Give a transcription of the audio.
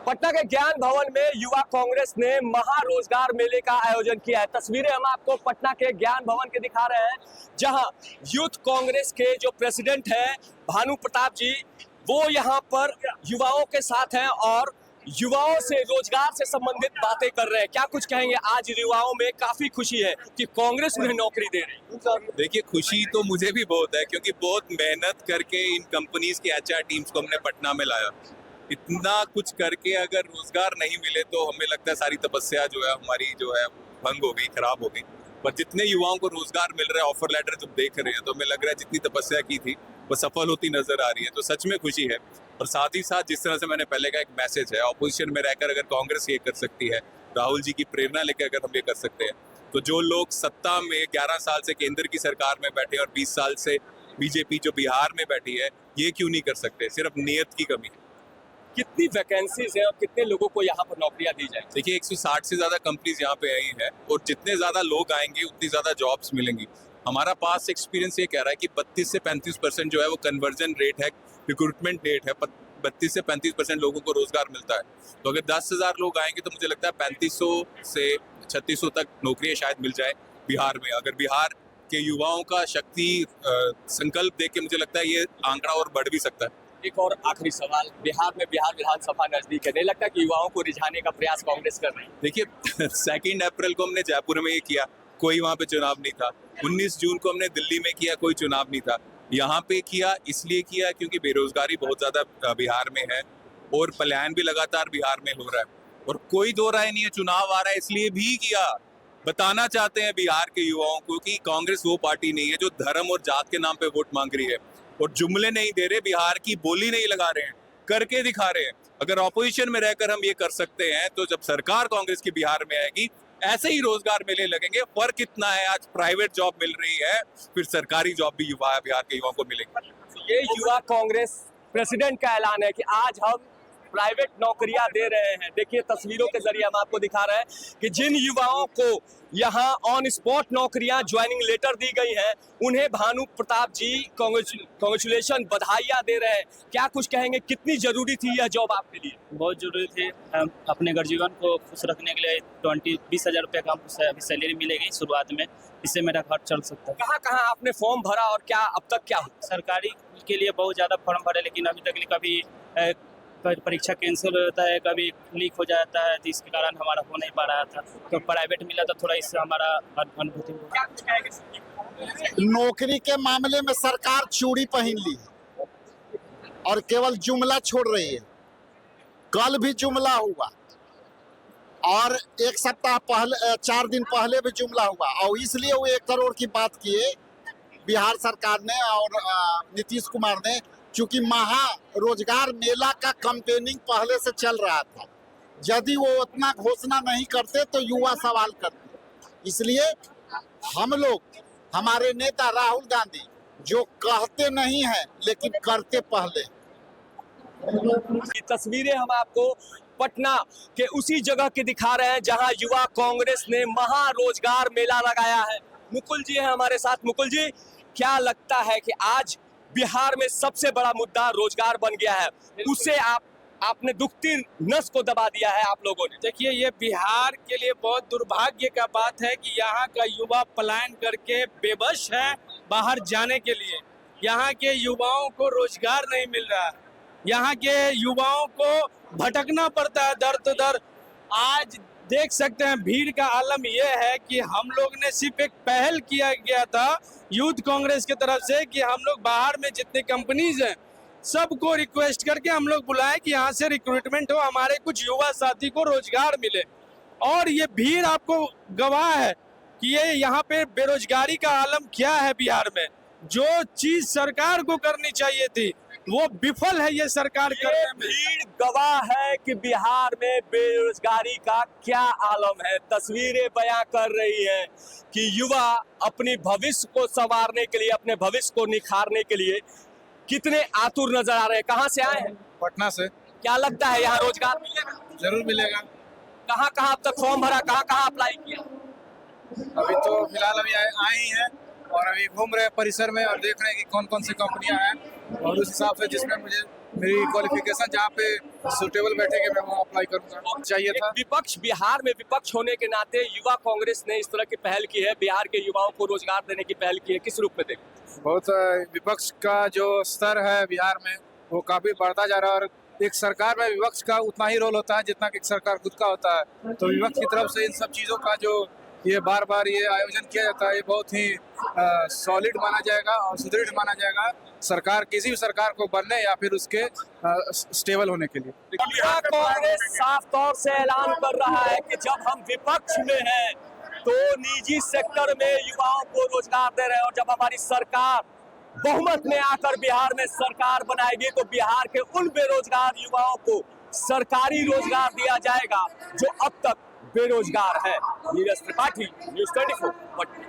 पटना के ज्ञान भवन में युवा कांग्रेस ने महारोजगार मेले का आयोजन किया है। तस्वीरें हम आपको पटना के ज्ञान भवन के दिखा रहे हैं, जहां यूथ कांग्रेस के जो प्रेसिडेंट हैं भानु प्रताप जी, वो यहां पर युवाओं के साथ हैं और युवाओं से रोजगार से संबंधित बातें कर रहे हैं। क्या कुछ कहेंगे? आज युवाओं में काफी खुशी है कि कांग्रेस उन्हें नौकरी दे रही है। देखिए, खुशी तो मुझे भी बहुत है क्योंकि बहुत मेहनत करके इन कंपनीज की एचआर टीम्स को हमने पटना में लाया। इतना कुछ करके अगर रोजगार नहीं मिले तो हमें लगता है सारी तपस्या जो है हमारी जो है भंग हो गई, खराब हो गई। पर जितने युवाओं को रोजगार मिल रहा है, ऑफर लेटर जब देख रहे हैं तो हमें लग रहा है जितनी तपस्या की थी वो सफल होती नजर आ रही है। तो सच में खुशी है। और साथ ही साथ जिस तरह से मैंने पहले का एक मैसेज है, ऑपोजिशन में रहकर अगर कांग्रेस ये कर सकती है, राहुल जी की प्रेरणा लेकर अगर हम ये कर सकते हैं, तो जो लोग सत्ता में 11 साल से केंद्र की सरकार में बैठे और 20 साल से बीजेपी जो बिहार में बैठी है, ये क्यों नहीं कर सकते? सिर्फ नियत की कमी है। कितनी वैकेंसीज है और कितने लोगों को यहाँ पर नौकरियां दी जाएंगी? देखिए, 160 से ज्यादा कंपनीज यहाँ पे आई हैं और जितने ज्यादा लोग आएंगे उतनी ज्यादा जॉब्स मिलेंगी। हमारा पास एक्सपीरियंस ये कह रहा है कि 32 से 35% जो है वो कन्वर्जन रेट है, रिक्रूटमेंट रेट है। 32 से 35% लोगों को रोजगार मिलता है। तो अगर 10,000 लोग आएंगे तो मुझे लगता है 3500 से 3600 तक नौकरियां शायद मिल जाए बिहार में। अगर बिहार के युवाओं का शक्ति संकल्प देख के मुझे लगता है ये आंकड़ा और बढ़ भी सकता है। एक और आखिरी सवाल, बिहार में बिहार विधानसभा नजदीक है, नहीं लगता कि युवाओं को रिझाने का प्रयास कांग्रेस कर रही है? देखिए, 2 अप्रैल को हमने जयपुर में ये किया, कोई वहां पे चुनाव नहीं था। 19 जून को हमने दिल्ली में किया, कोई चुनाव नहीं था। यहाँ पे किया इसलिए किया क्योंकि बेरोजगारी बहुत ज्यादा बिहार में है और पलायन भी लगातार बिहार में हो रहा है और कोई दो राय नहीं है, चुनाव आ रहा है इसलिए भी किया। बताना चाहते हैं बिहार के युवाओं को कि कांग्रेस वो पार्टी नहीं है जो धर्म और जात के नाम पे वोट मांग रही है और जुमले नहीं दे रहे, बिहार की बोली नहीं लगा रहे हैं, करके दिखा रहे हैं। अगर ऑपोजिशन में रहकर हम ये कर सकते हैं तो जब सरकार कांग्रेस की बिहार में आएगी ऐसे ही रोजगार मेले लगेंगे। फर्क कितना है, आज प्राइवेट जॉब मिल रही है, फिर सरकारी जॉब भी बिहार के युवाओं को मिलेगी। ये युवा कांग्रेस प्रेसिडेंट का ऐलान है कि आज हम प्राइवेट नौकरियां दे रहे हैं। देखिए, तस्वीरों के जरिए हम आपको दिखा रहे हैं कि जिन युवाओं को यहाँ ऑन स्पॉट नौकरियां ज्वाइनिंग लेटर दी गई हैं, उन्हें भानु प्रताप जी कांग्रेचुलेशन, बधाइयां दे रहे हैं। क्या कुछ कहेंगे? कितनी जरूरी थी यह जॉब आपके लिए? बहुत जरूरी थी। अपने गर्जीवन को खुश रखने के लिए 20 हज़ार रुपये का सैलरी मिलेगी शुरुआत में, इससे मेरा घर चल सकता है। कहाँ कहाँ आपने फॉर्म भरा और क्या अब तक क्या हुआ? सरकारी के लिए बहुत ज़्यादा फॉर्म भरे, लेकिन अभी तक कभी परीक्षा कैंसिल हो जाता है, कभी लीक हो जाता है, तो इसके कारण हमारा हो नहीं पा रहा था। तो प्राइवेट मिला तो थोड़ा इससे हमारा अनुभूति हुआ। क्या कुछ कहेंगे? नौकरी के मामले में सरकार चूड़ी पहन ली है और केवल जुमला छोड़ रही है। कल भी जुमला हुआ और एक सप्ताह पहले, 4 दिन पहले भी जुमला हुआ और इसलिए वो 1 करोड़ की बात किए बिहार सरकार ने और नीतीश कुमार ने, चूंकि महा रोजगार मेला का कैंपेनिंग पहले से चल रहा था। यदि वो उतना घोषणा नहीं करते तो युवा सवाल करते। इसलिए हम लोग, हमारे नेता राहुल गांधी जो कहते नहीं हैं लेकिन करते पहले। ये तस्वीरें हम आपको पटना के उसी जगह के दिखा रहे हैं जहां युवा कांग्रेस ने महारोजगार मेला लगाया है। मुकुल जी हैं हमारे साथ। मुकुल जी, क्या लगता है कि आज बिहार में सबसे बड़ा मुद्दा रोजगार बन गया है, उससे आपने दुखती नस को दबा दिया है आप लोगों ने? देखिए, ये बिहार के लिए बहुत दुर्भाग्य का बात है कि यहाँ का युवा पलायन करके बेबस है बाहर जाने के लिए। यहाँ के युवाओं को रोजगार नहीं मिल रहा है, यहाँ के युवाओं को भटकना पड़ता है दर तो दर। आज देख सकते हैं भीड़ का आलम यह है कि हम लोग ने सिर्फ एक पहल किया गया था यूथ कांग्रेस की तरफ से कि हम लोग बाहर में जितने कंपनीज हैं सबको रिक्वेस्ट करके हम लोग बुलाएं कि यहाँ से रिक्रूटमेंट हो, हमारे कुछ युवा साथी को रोजगार मिले। और ये भीड़ आपको गवाह है कि ये यहाँ पे बेरोजगारी का आलम क्या है बिहार में। जो चीज सरकार को करनी चाहिए थी वो विफल है ये सरकार करने में। भीड़ गवाह है कि बिहार में बेरोजगारी का क्या आलम है। तस्वीरें बयां कर रही हैं कि युवा अपनी भविष्य को संवारने के लिए, अपने भविष्य को निखारने के लिए कितने आतुर नजर आ रहे हैं। कहाँ से आए हैं? पटना से। क्या लगता है यहाँ रोजगार मिलेगा? जरूर मिलेगा। कहाँ कहाँ अब तक फॉर्म भरा, कहाँ कहाँ अप्लाई किया? अभी तो फिलहाल अभी आए ही हैं और अभी घूम रहे हैं परिसर में और देख रहे हैं कि कौन कौन सी कंपनियां हैं और उस हिसाब से जिसमें मुझे मेरी क्वालिफिकेशन जहाँ पे सुटेबल बैठेंगे मैं वहाँ अप्लाई करूँगा। चाहिए एक था। विपक्ष, बिहार में विपक्ष होने के नाते युवा कांग्रेस ने इस तरह की पहल की है, बिहार के युवाओं को रोजगार देने की पहल की है, किस रूप में देखते हैं? बहुत विपक्ष का जो स्तर है बिहार में वो काफी बढ़ता जा रहा है, और एक सरकार में विपक्ष का उतना ही रोल होता है जितना कि एक सरकार खुद का होता है। तो विपक्ष की तरफ से इन सब चीज़ों का जो ये बार बार ये आयोजन किया जाता है, ये बहुत ही सॉलिड माना जाएगा और सुदृढ़ माना जाएगा सरकार, किसी भी सरकार को बनने या फिर उसके स्टेबल होने के लिए। युवा कांग्रेस साफ तौर से ऐलान कर रहा है कि जब हम विपक्ष में हैं तो निजी सेक्टर में युवाओं को रोजगार दे रहे हैं, और जब हमारी सरकार बहुमत में आकर बिहार में सरकार बनाएगी तो बिहार के उन बेरोजगार युवाओं को सरकारी रोजगार दिया जाएगा जो अब तक बेरोजगार है। नीरज त्रिपाठी, न्यूज़ 24 पटना।